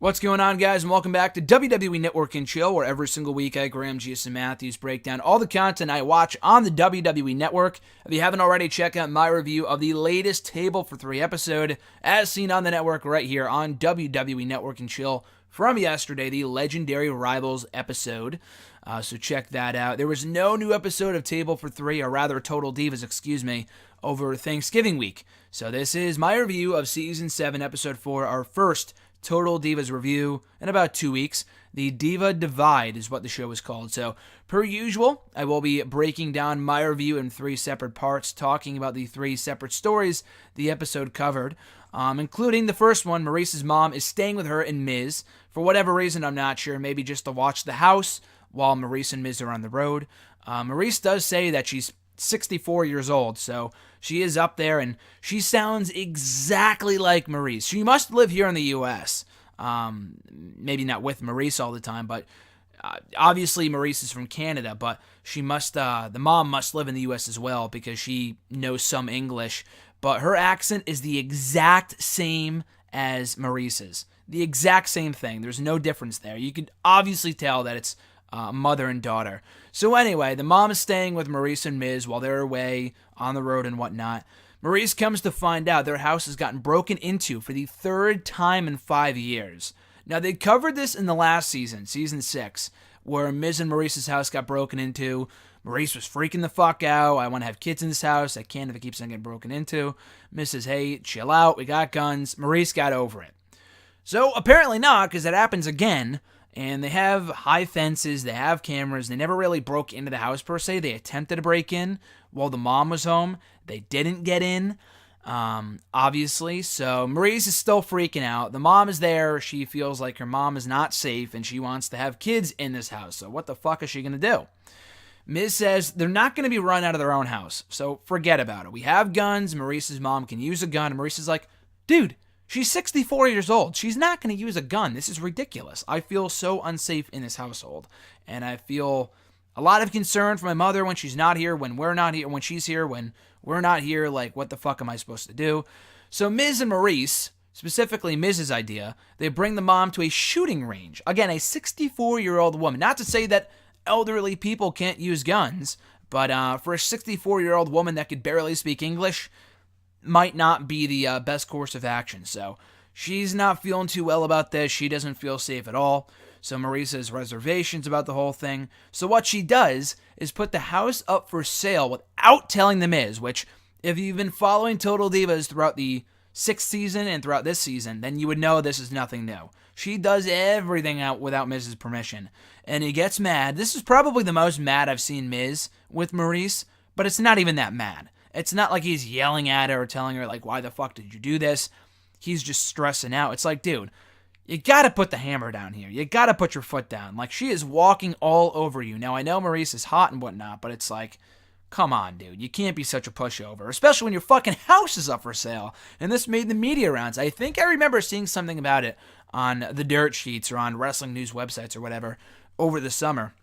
What's going on, guys, and welcome back to WWE Network and Chill, where every single week I, Graham Gius and Matthews, break down all the content I watch on the WWE Network. If you haven't already, check out my review of the latest Table for 3 episode, as seen on the network right here on WWE Network and Chill from yesterday, the Legendary Rivals episode. So check that out. There was no new episode of Table for 3, or rather Total Divas, over Thanksgiving week. So this is my review of Season 7, Episode 4, our first Total Divas review in about 2 weeks. The Diva Divide is what the show is called. So, per usual, I will be breaking down my review in 3 separate parts, talking about the 3 separate stories the episode covered, including the first one. Maurice's mom is staying with her and Miz. For whatever reason, I'm not sure. Maybe just to watch the house while Maurice and Miz are on the road. Maurice does say that she's 64 years old, so she is up there, and she sounds exactly like Maurice. She must live here in the U.S. Maybe not with Maurice all the time, but obviously Maurice is from Canada, but the mom must live in the U.S. as well, because she knows some English, but her accent is the exact same as Maurice's. The exact same thing. There's no difference there. You can obviously tell that it's mother and daughter. So anyway, the mom is staying with Maurice and Miz while they're away on the road and whatnot. Maurice comes to find out their house has gotten broken into for the 3rd time in 5 years. Now, they covered this in the last season, Season 6, where Miz and Maurice's house got broken into. Maurice was freaking the fuck out. I want to have kids in this house. I can't if it keeps on getting broken into. Miz says, hey, chill out. We got guns. Maurice got over it. So apparently not, because it happens again. And they have high fences, they have cameras, they never really broke into the house per se. They attempted to break in while the mom was home. They didn't get in, obviously, so Maurice is still freaking out. The mom is there, she feels like her mom is not safe, and she wants to have kids in this house, so what the fuck is she going to do? Miz says they're not going to be run out of their own house, so forget about it. We have guns, Maurice's mom can use a gun, and Maurice is like, dude, she's 64 years old. She's not going to use a gun. This is ridiculous. I feel so unsafe in this household. And I feel a lot of concern for my mother when she's not here, when we're not here, when she's here, when we're not here. Like, what the fuck am I supposed to do? So Miz and Maurice, specifically Miz's idea, they bring the mom to a shooting range. Again, a 64-year-old woman. Not to say that elderly people can't use guns, but for a 64-year-old woman that could barely speak English, might not be the best course of action. So she's not feeling too well about this. She doesn't feel safe at all. So Maurice has reservations about the whole thing. So what she does is put the house up for sale without telling the Miz, which, if you've been following Total Divas throughout the 6th season and throughout this season, then you would know this is nothing new. She does everything out without Miz's permission. And he gets mad. This is probably the most mad I've seen Miz with Maurice, but it's not even that mad. It's not like he's yelling at her or telling her, like, why the fuck did you do this? He's just stressing out. It's like, dude, you gotta put the hammer down here. You gotta put your foot down. Like, she is walking all over you. Now, I know Maurice is hot and whatnot, but it's like, come on, dude. You can't be such a pushover, especially when your fucking house is up for sale. And this made the media rounds. I think I remember seeing something about it on the dirt sheets or on wrestling news websites or whatever over the summer.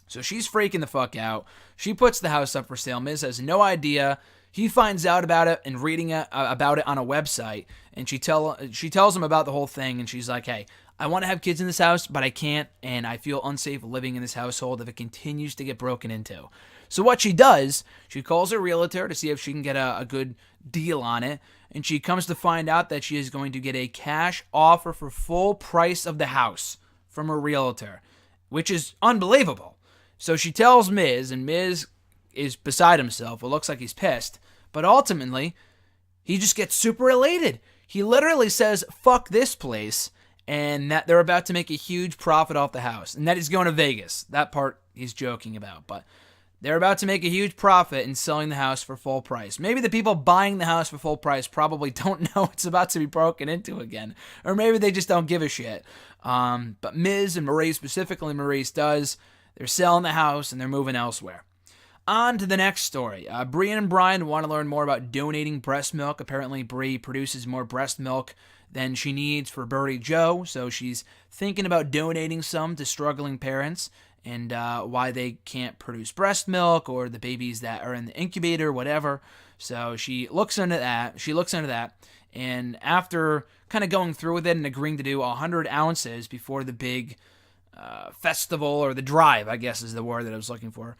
So she's freaking the fuck out. She puts the house up for sale. Miz has no idea. He finds out about it and reading about it on a website. And she tells him about the whole thing. And she's like, hey, I want to have kids in this house, but I can't. And I feel unsafe living in this household if it continues to get broken into. So what she does, she calls her realtor to see if she can get a good deal on it. And she comes to find out that she is going to get a cash offer for full price of the house from her realtor, which is unbelievable. So she tells Miz, and Miz is beside himself. It looks like he's pissed. But ultimately, he just gets super elated. He literally says, fuck this place, and that they're about to make a huge profit off the house. And that he's going to Vegas. That part he's joking about. But they're about to make a huge profit in selling the house for full price. Maybe the people buying the house for full price probably don't know it's about to be broken into again. Or maybe they just don't give a shit. But Miz and Maurice, specifically Maurice, does. They're selling the house, and they're moving elsewhere. On to the next story. Bree and Brian want to learn more about donating breast milk. Apparently, Bree produces more breast milk than she needs for Birdie Joe, so she's thinking about donating some to struggling parents. and why they can't produce breast milk or the babies that are in the incubator, whatever. So she looks into that. And after kind of going through with it and agreeing to do 100 ounces before the big festival, or the drive, I guess is the word that I was looking for,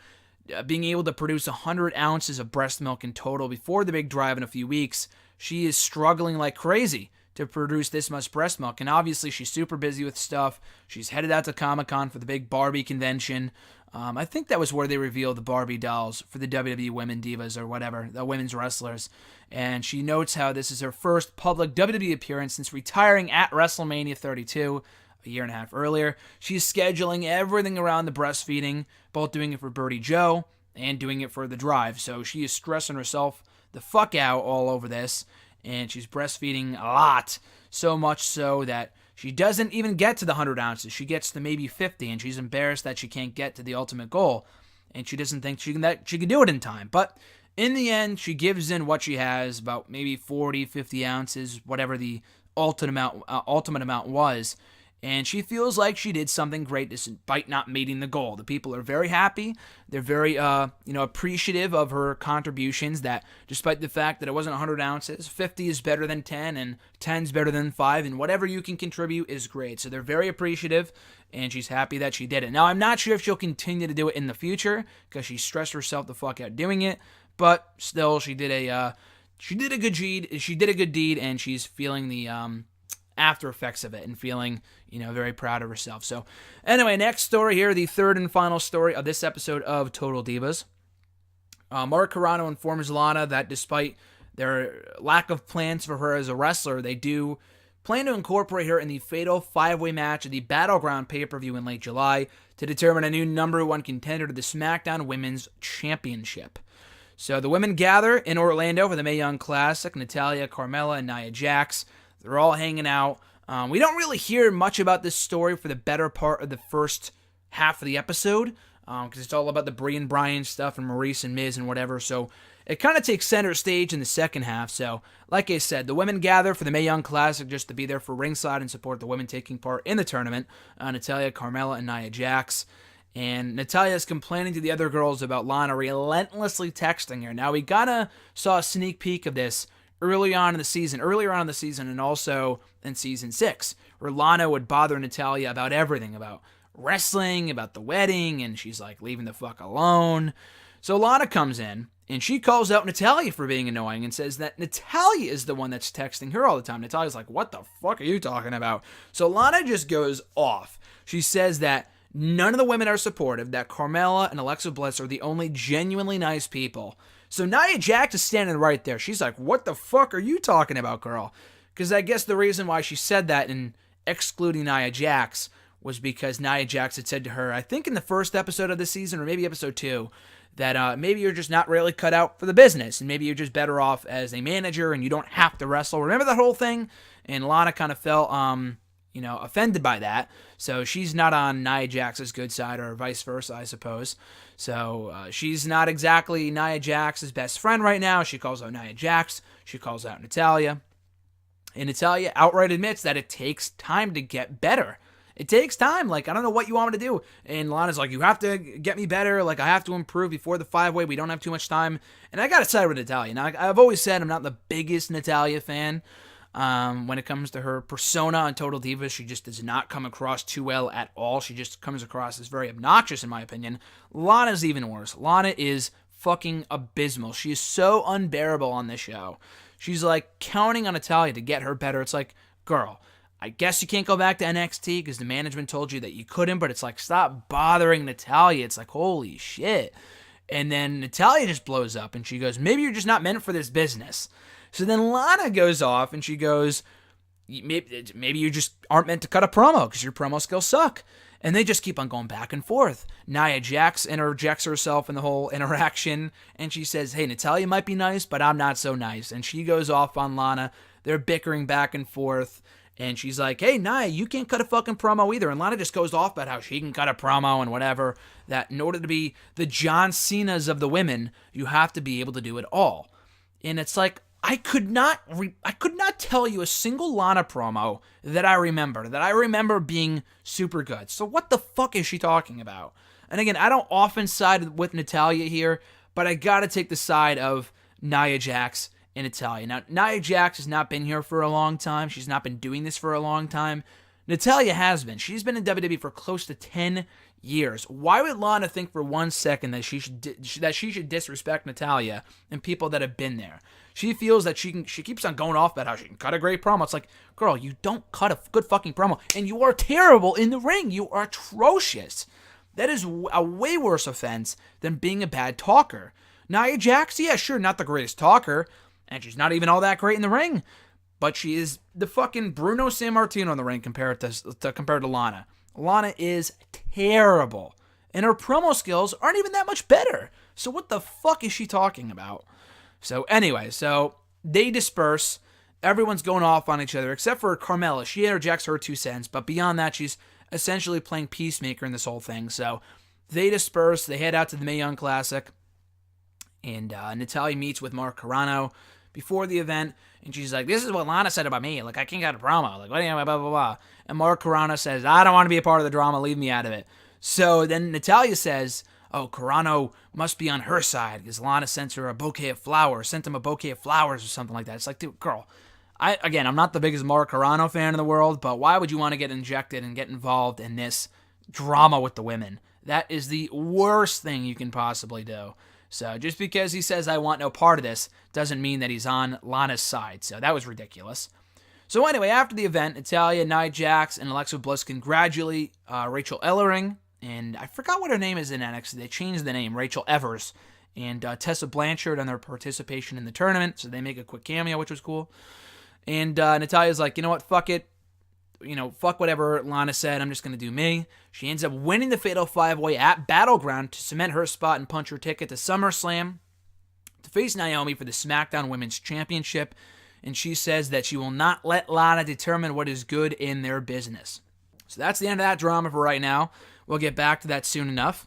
being able to produce 100 ounces of breast milk in total before the big drive in a few weeks, she is struggling like crazy to produce this much breast milk. And obviously she's super busy with stuff. She's headed out to Comic-Con for the big Barbie convention. I think that was where they revealed the Barbie dolls for the WWE Women Divas or whatever, the women's wrestlers. And she notes how this is her first public WWE appearance since retiring at WrestleMania 32 a year and a half earlier. She's scheduling everything around the breastfeeding, both doing it for Birdie Joe and doing it for the drive. So she is stressing herself the fuck out all over this, and she's breastfeeding a lot, so much so that she doesn't even get to the 100 ounces. She gets to maybe 50, and she's embarrassed that she can't get to the ultimate goal, and she doesn't think she can do it in time. But in the end, she gives in what she has, about maybe 40, 50 ounces, whatever the ultimate amount was, and she feels like she did something great despite not meeting the goal. The people are very happy. They're very appreciative of her contributions, that despite the fact that it wasn't 100 ounces, 50 is better than 10, and 10 is better than 5, and whatever you can contribute is great. So they're very appreciative, and she's happy that she did it. Now, I'm not sure if she'll continue to do it in the future, because she stressed herself the fuck out doing it, but still, she did a good deed, and she's feeling the after effects of it and feeling, very proud of herself. So anyway, next story here, the third and final story of this episode of Total Divas. Mark Carrano informs Lana that despite their lack of plans for her as a wrestler, they do plan to incorporate her in the fatal 5-way match of the Battleground pay-per-view in late July to determine a new number 1 contender to the SmackDown Women's Championship. So the women gather in Orlando for the Mae Young Classic. Natalya, Carmella, and Nia Jax, they're all hanging out. We don't really hear much about this story for the better part of the first half of the episode, because it's all about the Brie and Brian stuff and Maurice and Miz and whatever. So it kind of takes center stage in the second half. So like I said, the women gather for the Mae Young Classic just to be there for ringside and support the women taking part in the tournament. Natalya, Carmella, and Nia Jax. And Natalya is complaining to the other girls about Lana relentlessly texting her. Now, we saw a sneak peek of this earlier on in the season, and also in season 6, where Lana would bother Natalya about everything, about wrestling, about the wedding, and she's like, leaving the fuck alone. So Lana comes in, and she calls out Natalya for being annoying and says that Natalya is the one that's texting her all the time. Natalya's like, what the fuck are you talking about? So Lana just goes off. She says that none of the women are supportive, that Carmella and Alexa Bliss are the only genuinely nice people. So Nia Jax is standing right there. She's like, what the fuck are you talking about, girl? Because I guess the reason why she said that in excluding Nia Jax was because Nia Jax had said to her, I think in the first episode of the season, or maybe episode 2, that maybe you're just not really cut out for the business, and maybe you're just better off as a manager, and you don't have to wrestle. Remember that whole thing? And Lana kind of felt, offended by that. So she's not on Nia Jax's good side, or vice versa, I suppose. So she's not exactly Nia Jax's best friend right now. She calls out Nia Jax. She calls out Natalya. And Natalya outright admits that it takes time to get better. It takes time. Like, I don't know what you want me to do. And Lana's like, you have to get me better. Like, I have to improve before the 5-way. We don't have too much time. And I got to side with Natalya. Now, I've always said I'm not the biggest Natalya fan. When it comes to her persona on Total Divas, she just does not come across too well at all. She just comes across as very obnoxious, in my opinion. Lana's even worse. Lana is fucking abysmal. She is so unbearable on this show. She's like counting on Natalya to get her better. It's like, girl, I guess you can't go back to NXT because the management told you that you couldn't, but it's like, stop bothering Natalya. It's like, holy shit. And then Natalya just blows up and she goes, maybe you're just not meant for this business. So then Lana goes off and she goes, maybe you just aren't meant to cut a promo because your promo skills suck. And they just keep on going back and forth. Nia Jax interjects herself in the whole interaction, and she says, hey, Natalya might be nice, but I'm not so nice. And she goes off on Lana. They're bickering back and forth, and she's like, hey, Nia, you can't cut a fucking promo either. And Lana just goes off about how she can cut a promo and whatever, that in order to be the John Cenas of the women, you have to be able to do it all. And it's like, I could not tell you a single Lana promo that I remember being super good. So what the fuck is she talking about? And again, I don't often side with Natalya here, but I gotta take the side of Nia Jax and Natalya. Now, Nia Jax has not been here for a long time. She's not been doing this for a long time. Natalya has been. She's been in WWE for close to 10 years. Why would Lana think for 1 second that she should disrespect Natalya and people that have been there? She feels that she keeps on going off about how she can cut a great promo. It's like, girl, you don't cut a good fucking promo, and you are terrible in the ring. You are atrocious. That is a way worse offense than being a bad talker. Nia Jax, yeah, sure, not the greatest talker, and she's not even all that great in the ring, but she is the fucking Bruno Sammartino in the ring compared to Lana. Lana is terrible, and her promo skills aren't even that much better. So what the fuck is she talking about? So anyway, they disperse. Everyone's going off on each other, except for Carmella. She interjects her 2 cents, but beyond that, she's essentially playing peacemaker in this whole thing. So they disperse. They head out to the Mae Young Classic, and Natalya meets with Mark Carrano before the event, and she's like, "This is what Lana said about me. Like, I can't get a promo. Like, blah, blah, blah, blah." And Mark Carrano says, "I don't want to be a part of the drama. Leave me out of it." So then Natalya says, "Oh, Carrano must be on her side because Lana sent him a bouquet of flowers or something like that." It's like, dude, girl, I'm not the biggest Mark Carrano fan in the world, but why would you want to get injected and get involved in this drama with the women? That is the worst thing you can possibly do. So just because he says, "I want no part of this," doesn't mean that he's on Lana's side. So that was ridiculous. So anyway, after the event, Natalya, Nia Jax, and Alexa Bliss congratulate Rachel Ellering, and I forgot what her name is in NXT. They changed the name, Rachel Evers, and Tessa Blanchard on their participation in the tournament. So they make a quick cameo, which was cool. And Natalya's like, you know what, fuck it. Fuck whatever Lana said. I'm just going to do me. She ends up winning the Fatal 5-Way at Battleground to cement her spot and punch her ticket to SummerSlam to face Naomi for the SmackDown Women's Championship. And she says that she will not let Lana determine what is good in their business. So that's the end of that drama for right now. We'll get back to that soon enough.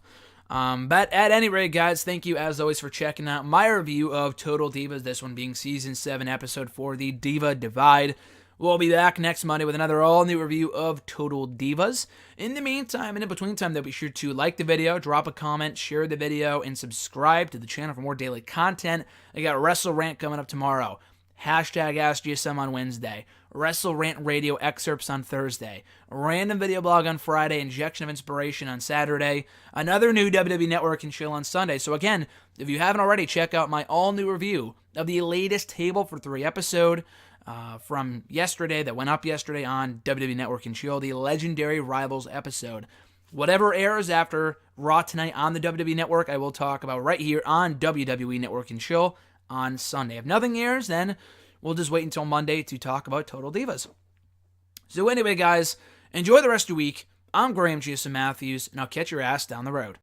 But at any rate, guys, thank you as always for checking out my review of Total Divas, this one being Season 7, Episode 4, The Diva Divide. We'll be back next Monday with another all-new review of Total Divas. In the meantime, and in between time, though, be sure to like the video, drop a comment, share the video, and subscribe to the channel for more daily content. I got Wrestle Rant coming up tomorrow. Hashtag AskGSM on Wednesday. Wrestle Rant Radio excerpts on Thursday. Random video blog on Friday. Injection of Inspiration on Saturday. Another new WWE Network and chill on Sunday. So again, if you haven't already, check out my all-new review of the latest Table for 3 episode from yesterday that went up yesterday on WWE Network and Chill, the Legendary Rivals episode. Whatever airs after Raw tonight on the WWE Network, I will talk about right here on WWE Network and Chill on Sunday. If nothing airs, then we'll just wait until Monday to talk about Total Divas. So anyway, guys, enjoy the rest of your week. I'm Graham G.S. Matthews, and I'll catch your ass down the road.